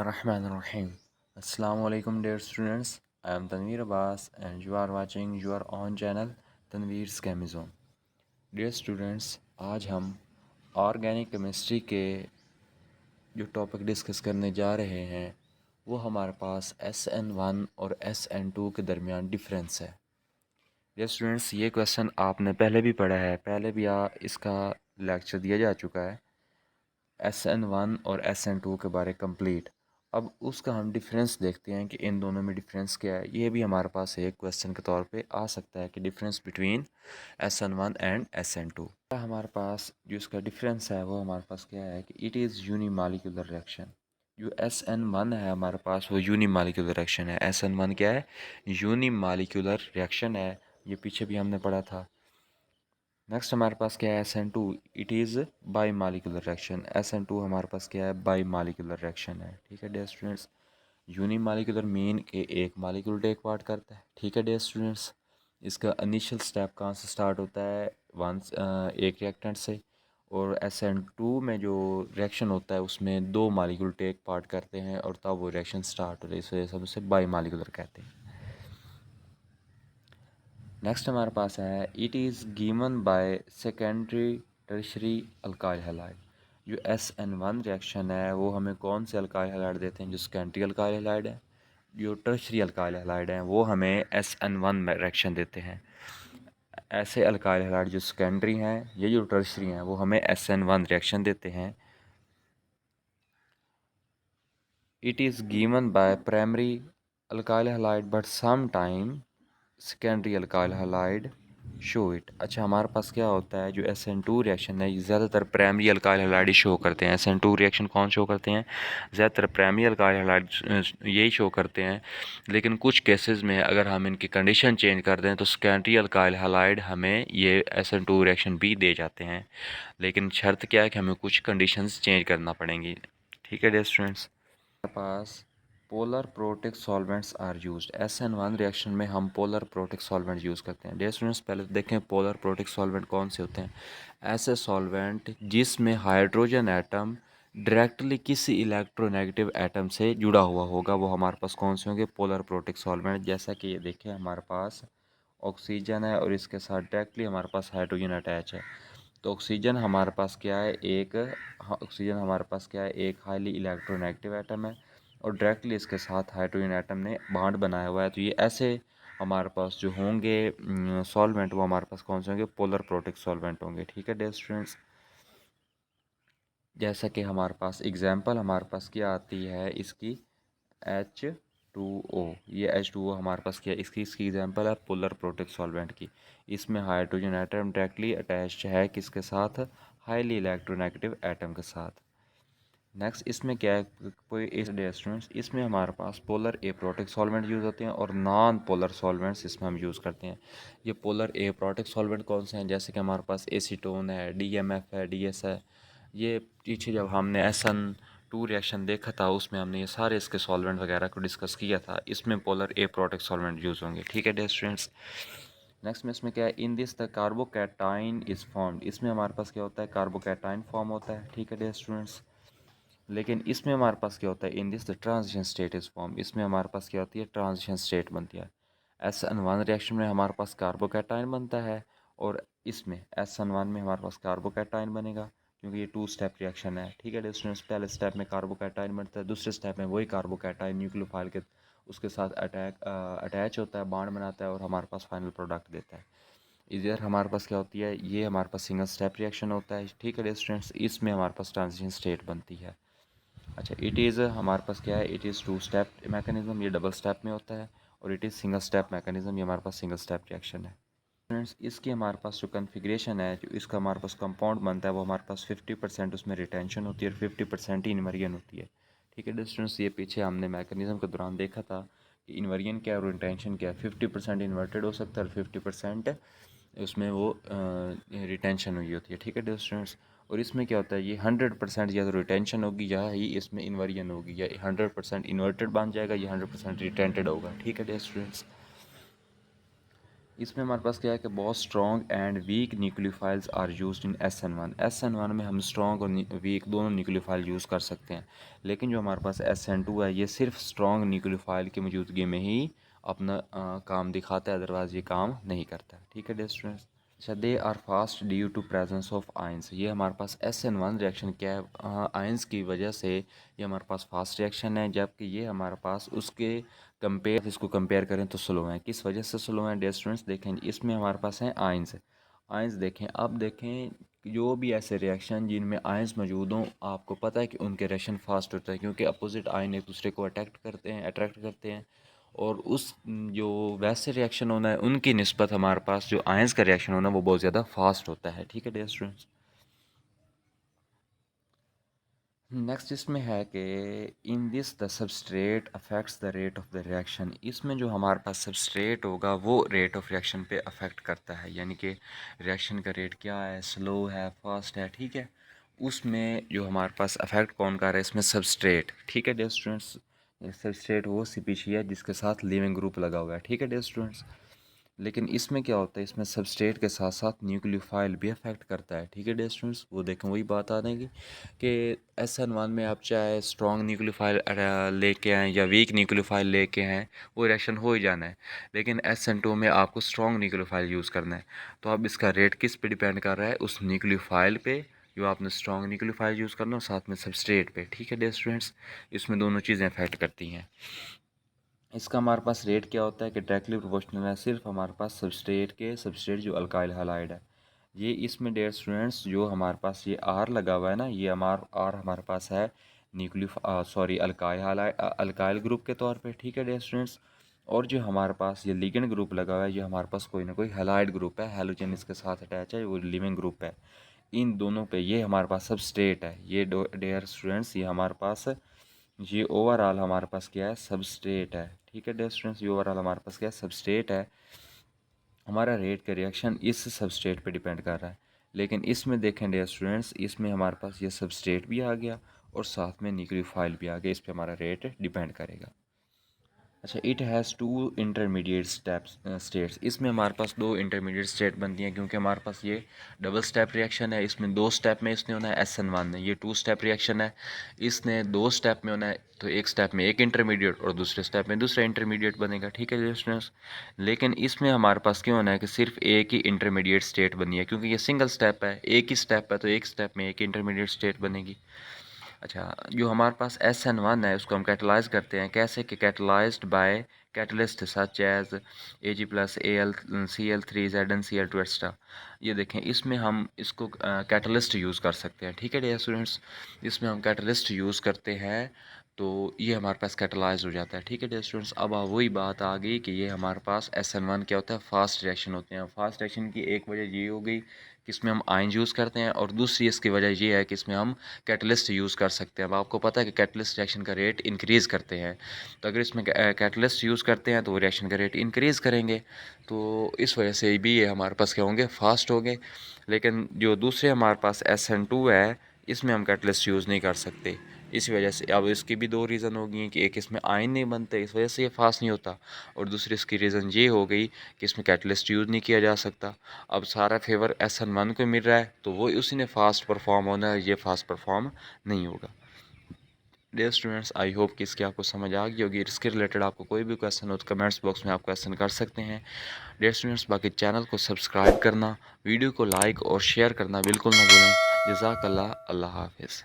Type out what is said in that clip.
Bismillahirrahmanirrahim. Assalamu alaikum dear students. I am Tanveer Abbas and you are watching your own channel Tanveer's Chemi Zone. Dear students, आज हम organic chemistry के जो topic discuss करने जा रहे हैं वो हमारे पास SN1 और SN2 के दरमियान डिफरेंस है। डियर स्टूडेंट्स, ये क्वेश्चन आपने पहले भी पढ़ा है, पहले भी इसका लेक्चर दिया जा चुका है SN1 और SN2 के बारे कंप्लीट। अब उसका हम डिफरेंस देखते हैं कि इन दोनों में डिफरेंस क्या है। ये भी हमारे पास एक क्वेश्चन के तौर पे आ सकता है कि difference between SN1 and SN2। हमारे पास जो इसका डिफरेंस है वो हमारे पास क्या है कि इट इज़ यूनिमालिक्यूलर रिएक्शन। जो SN1 है हमारे पास वो यूनिमालिक्यूलर रिएक्शन है। SN1 क्या है? यूनिमालिक्यूलर रिएक्शन है। ये पीछे भी हमने पढ़ा था। नेक्स्ट हमारे पास क्या है SN2, it is by molecular reaction. SN2 हमारे पास क्या है? बाई मालिकुलर रिएक्शन है। ठीक है dear students, unimolecular mean के एक मालिक्यूल टेक पार्ट करता है। ठीक है डियर स्टूडेंट्स, इसका इनिशियल स्टेप कहाँ से स्टार्ट होता है? एक रिएक्टेंट से। और SN2 में जो रिएक्शन होता है उसमें दो मालिक्यूल टेक पार्ट करते हैं और तब वो रिएक्शन स्टार्ट होता है, इस वजह से हम उसे बाई मालिकुलर कहते हैं। नेक्स्ट हमारे पास है it is given by secondary tertiary alkyl halide. जो SN1 रिएक्शन है वो हमें कौन से अल्काइल हैलाइड देते हैं? जो सेकेंडरी अल्काइल हैलाइड है। जो टर्शरी अल्काइल हैलाइड हैं वो हमें SN1 में रिएक्शन देते हैं। ऐसे अल्काइल हैलाइड जो सेकेंडरी हैं ये जो टर्शरी हैं वो हमें SN1 रिएक्शन देते हैं। It is given by primary alkyl halide but some time secondary alkyl halide show it. अच्छा, हमारे पास क्या होता है जो SN2 रिएक्शन है ये ज़्यादातर प्राइमरी अल्काइल हैलाइड ही शो करते हैं। SN2 रिएक्शन कौन शो करते हैं? ज़्यादातर प्राइमरी अल्काइल हैलाइड यही शो करते हैं। लेकिन कुछ केसेस में अगर हम इनकी कंडीशन चेंज कर दें तो सेकेंडरी अल्काइल हैलाइड हमें ये SN2 रिएक्शन भी दे जाते हैं। लेकिन शर्त क्या है कि हमें कुछ कंडीशंस चेंज करना पड़ेंगी। ठीक है डियर स्टूडेंट्स, हमारे पास polar protic solvents are used. SN1 reaction में हम पोलर प्रोटिक सॉल्वेंट यूज़ करते हैं। डियर स्टूडेंट्स, पहले देखें पोलर प्रोटिक सॉल्वेंट कौन से होते हैं। ऐसे सॉल्वेंट जिसमें हाइड्रोजन एटम डायरेक्टली किसी इलेक्ट्रोनेगेटिव एटम से जुड़ा हुआ होगा वो हमारे पास कौन से होंगे? Polar protic solvent. जैसा कि ये देखें हमारे पास ऑक्सीजन है और इसके साथ डायरेक्टली हमारे पास हाइड्रोजन अटैच है। तो ऑक्सीजन हमारे पास क्या है? ऑक्सीजन हमारे पास क्या है? एक हाईली इलेक्ट्रोनेगेटिव एटम है और डायरेक्टली इसके साथ हाइड्रोजन एटम ने बॉन्ड बनाया हुआ है। तो ये ऐसे हमारे पास जो होंगे सॉल्वेंट वो हमारे पास कौन से होंगे? पोलर प्रोटिक सॉल्वेंट होंगे। ठीक है डियर स्टूडेंट्स, जैसा कि हमारे पास एग्जांपल हमारे पास क्या आती है इसकी H2O। ये H2O हमारे पास क्या है? इसकी एग्जांपल है पोलर प्रोटिक सॉल्वेंट की। इसमें हाइड्रोजन एटम डायरेक्टली अटैच्ड है किसके साथ? हाईली इलेक्ट्रोनेगेटिव एटम के साथ। नेक्स्ट इसमें क्या है? कोई इस स्टूडेंट्स, इसमें हमारे पास पोलर एप्रोटिक सॉल्वेंट यूज़ होते हैं और नॉन पोलर सॉल्वेंट्स इसमें हम यूज़ करते हैं। ये पोलर एप्रोटिक सॉल्वेंट कौन से हैं? जैसे कि हमारे पास एसीटोन है, DMF है, DS है। ये पीछे जब हमने SN2 रिएक्शन देखा था उसमें हमने ये सारे इसके सॉल्वेंट वगैरह को डिस्कस किया था। इसमें पोलर एप्रोटिक सॉल्वेंट यूज़ होंगे। ठीक है डियर स्टूडेंट्स, नेक्स्ट में इसमें क्या है? In this the carbocation is formed. इसमें हमारे पास क्या होता है? कार्बोकैटाइन फॉर्म होता है। ठीक है डियर स्टूडेंट्स, लेकिन इसमें हमारे पास क्या होता है? In this the transition state is form. इसमें हमारे पास क्या होती है? ट्रांजिशन स्टेट बनती है। SN1 रिएक्शन में हमारे पास कार्बोकैटाइन बनता है और इसमें SN1 में हमारे पास कार्बोकैटाइन बनेगा क्योंकि ये 2 स्टेप रिएक्शन है। ठीक है स्टूडेंट्स, पहले स्टेप में कार्बोकैटाइन बनता है, दूसरे स्टेप में वही कार्बोकैटाइन न्यूक्लियोफाइल के उसके साथ अटैच होता है, बॉन्ड बनाता है और हमारे पास फाइनल प्रोडक्ट देता है। इधर हमारे पास क्या होती है? ये हमारे पास सिंगल स्टेप रिएक्शन होता है। ठीक है स्टूडेंट्स, इसमें हमारे पास ट्रांजिशन स्टेट बनती है। अच्छा, इट इज़ हमारे पास क्या है? इट इज़ 2 स्टेप मैकेनिज्म, ये डबल स्टेप में होता है। और it is single step mechanism, ये हमारे पास सिंगल स्टेप रिएक्शन है। फ्रेंड्स, इसकी हमारे पास जो कन्फिग्रेशन है, जो इसका हमारे पास कंपाउंड बनता है वो हमारे पास 50% उसमें रिटेंशन होती है और 50% ही इन्वर्जन होती है। ठीक है स्टूडेंट्स, ये पीछे हमने मैकेनिज्म के दौरान देखा था कि इन्वर्जन क्या है और रिटेंशन क्या है। 50% इन्वर्टेड हो सकता है और 50% उसमें वो रिटेंशन हुई होती है। ठीक है स्टूडेंट्स, और इसमें क्या होता है? ये 100% या तो रिटेंशन होगी या ही इसमें इन्वर्जन होगी, या 100% इन्वर्टेड बन जाएगा या 100% रिटेंटेड होगा। ठीक है स्टूडेंट्स, इसमें हमारे पास क्या है कि बहुत strong and weak nucleophiles are used in SN1। SN1 में हम स्ट्रॉन्ग और वीक दोनों न्यूक्लियोफाइल यूज़ कर सकते हैं, लेकिन जो हमारे पास SN2 है ये सिर्फ स्ट्रॉन्ग न्यूक्लियोफाइल की मौजूदगी में ही अपना काम दिखाता है, अदरवाइज़ ये काम नहीं करता। ठीक है डियर स्टूडेंट्स। अच्छा, they are fast due to presence of ions. ये हमारे पास SN1 रिएक्शन क्या है, आयंस की वजह से ये हमारे पास फास्ट रिएक्शन है, जबकि ये हमारे पास उसके इसको कंपेयर करें तो स्लो है। किस वजह से स्लो है डियर स्टूडेंट्स, देखें इसमें हमारे पास हैं आयंस। आयंस देखें, अब देखें जो भी ऐसे रिएक्शन जिनमें आयंस मौजूद हों, आपको पता है कि उनके रिएक्शन फास्ट होता है, क्योंकि अपोजिट आयन एक दूसरे को अट्रैक्ट करते हैं, और उस जो वैसे रिएक्शन होना है उनकी निस्बत हमारे पास जो आयंस का रिएक्शन होना है वो बहुत ज़्यादा फास्ट होता है। ठीक है डियर स्टूडेंट्स। नेक्स्ट इसमें है कि in this the substrate affects the rate of the reaction. इसमें जो हमारे पास सबस्ट्रेट होगा वो रेट ऑफ रिएक्शन पे अफेक्ट करता है, यानी कि रिएक्शन का रेट क्या है, स्लो है, फास्ट है। ठीक है, उसमें जो हमारे पास अफेक्ट कौन कर रहा है, इसमें सबस्ट्रेट। ठीक है डियर स्टूडेंट्स, सबस्ट्रेट वो स्पीशीज है जिसके साथ लिविंग ग्रुप लगा हुआ है। ठीक है डियर स्टूडेंट्स। लेकिन इसमें क्या होता है, इसमें सबस्ट्रेट के साथ साथ न्यूक्लियोफाइल भी अफेक्ट करता है। ठीक है डियर स्टूडेंट्स, वो देखें वही बात आ जाएगी कि SN1 में आप चाहे स्ट्रॉन्ग न्यूक्लियोफाइल लेके आएँ या वीक न्यूक्लियोफाइल लेके आएँ, वो रिएक्शन हो ही जाना है। लेकिन SN2 में आपको स्ट्रॉन्ग न्यूक्लियोफाइल यूज़ करना है, तो अब इसका रेट किस पे डिपेंड कर रहा है, उस न्यूक्लियोफाइल पे जो आपने स्ट्रॉन्ग न्यूक्लियोफाइल यूज़ करना और साथ में सबस्ट्रेट पे। ठीक है डियर स्टूडेंट्स, इसमें दोनों चीज़ें अफेक्ट करती हैं। इसका हमारे पास रेट क्या होता है कि डायरेक्टली प्रोपोर्शनल है सिर्फ हमारे पास सबस्ट्रेट जो अल्काइल हैलाइड है। ये इसमें डियर स्टूडेंट्स जो हमारे पास ये आर लगा हुआ है ना, ये आर हमारे पास है अल्काइल ग्रुप के तौर पे। ठीक है डियर स्टूडेंट्स, और जो हमारे पास ये लिगेंड ग्रुप लगा हुआ है ये हमारे पास कोई ना कोई हैलाइड ग्रुप है, हैलोजन इसके साथ अटैच है, वो लिविंग ग्रुप है। इन दोनों पे ये हमारे पास सबस्ट्रेट है। ये डियर स्टूडेंट्स ये हमारे पास ये ओवरऑल हमारे पास क्या है, सबस्ट्रेट है। ठीक है डियर स्टूडेंट्स, ये ओवरऑल हमारे पास क्या है, सबस्ट्रेट है। हमारा रेट का रिएक्शन इस सबस्ट्रेट पे डिपेंड कर रहा है। लेकिन इसमें देखें डियर स्टूडेंट्स, इसमें हमारे पास ये सबस्ट्रेट भी आ गया और साथ में न्यूक्लियोफाइल भी आ गया, इस पे हमारा रेट डिपेंड करेगा। अच्छा, it has two intermediate states. इसमें हमारे पास दो इंटरमीडिएट स्टेट बनती हैं, क्योंकि हमारे पास ये डबल स्टेप रिएक्शन है। इसमें दो स्टेप में इसने होना है, SN1 में ये 2 स्टेप रिएक्शन है, इसने 2 स्टेप में होना है, तो एक स्टेप में एक इंटरमीडिएट और दूसरे स्टेप में दूसरा इंटरमीडिएट बनेगा। ठीक है स्टूडेंट्स, लेकिन इसमें हमारे पास क्यों होना है कि सिर्फ एक ही इंटरमीडिएट स्टेट बनी है, क्योंकि ये सिंगल स्टेप है, एक ही स्टेप है, तो एक स्टेप में एक इंटरमीडिएट स्टेट बनेगी। अच्छा, जो हमारे पास SN1 है उसको हम कैटलाइज करते हैं कैसे, कि catalyzed by catalyst such as Ag plus AlCl3 ZnCl2 extra. ये देखें, इसमें हम इसको कैटलिस्ट यूज़ कर सकते हैं। ठीक है डियर स्टूडेंट्स, इसमें हम कैटलिस्ट यूज़ करते हैं तो ये हमारे पास कैटलाइज हो जाता है। ठीक है डियर स्टूडेंट्स, अब वही बात आ गई कि ये हमारे पास SN1 क्या होता है, फास्ट रिएक्शन होते हैं। फास्ट रिएक्शन की एक वजह ये हो गई कि इसमें हम आयन यूज़ करते हैं, और दूसरी इसकी वजह ये है कि इसमें हम कैटलिस्ट यूज़ कर सकते हैं। अब आपको पता है कि कैटलिस्ट रिएक्शन का रेट इंक्रीज़ करते हैं, तो अगर इसमें कैटलिस्ट यूज़ करते हैं तो वो रिएक्शन का रेट इंक्रीज़ करेंगे, तो इस वजह से भी ये हमारे पास क्या होंगे, फास्ट होंगे। लेकिन जो दूसरे हमारे पास SN2 है, इसमें हम कैटलिस्ट यूज़ नहीं कर सकते। इस वजह से अब इसकी भी दो रीज़न हो गई कि एक इसमें आयन नहीं बनते, इस वजह से ये फास्ट नहीं होता, और दूसरी इसकी रीज़न ये हो गई कि इसमें कैटलिस्ट यूज़ नहीं किया जा सकता। अब सारा फेवर SN1 को मिल रहा है, तो वो उसी ने फास्ट परफॉर्म होना है, ये फास्ट परफॉर्म नहीं होगा। डियर स्टूडेंट्स, आई होप कि इसकी आपको समझ आ गई होगी। इसके रिलेटेड आपको कोई भी क्वेश्चन हो तो कमेंट्स बॉक्स में आप क्वेश्चन कर सकते हैं। डियर स्टूडेंट्स, बाकी चैनल को सब्सक्राइब करना, वीडियो को लाइक और शेयर करना बिल्कुल ना भूलें। जज़ाकल्लाह, अल्लाह हाफिज़।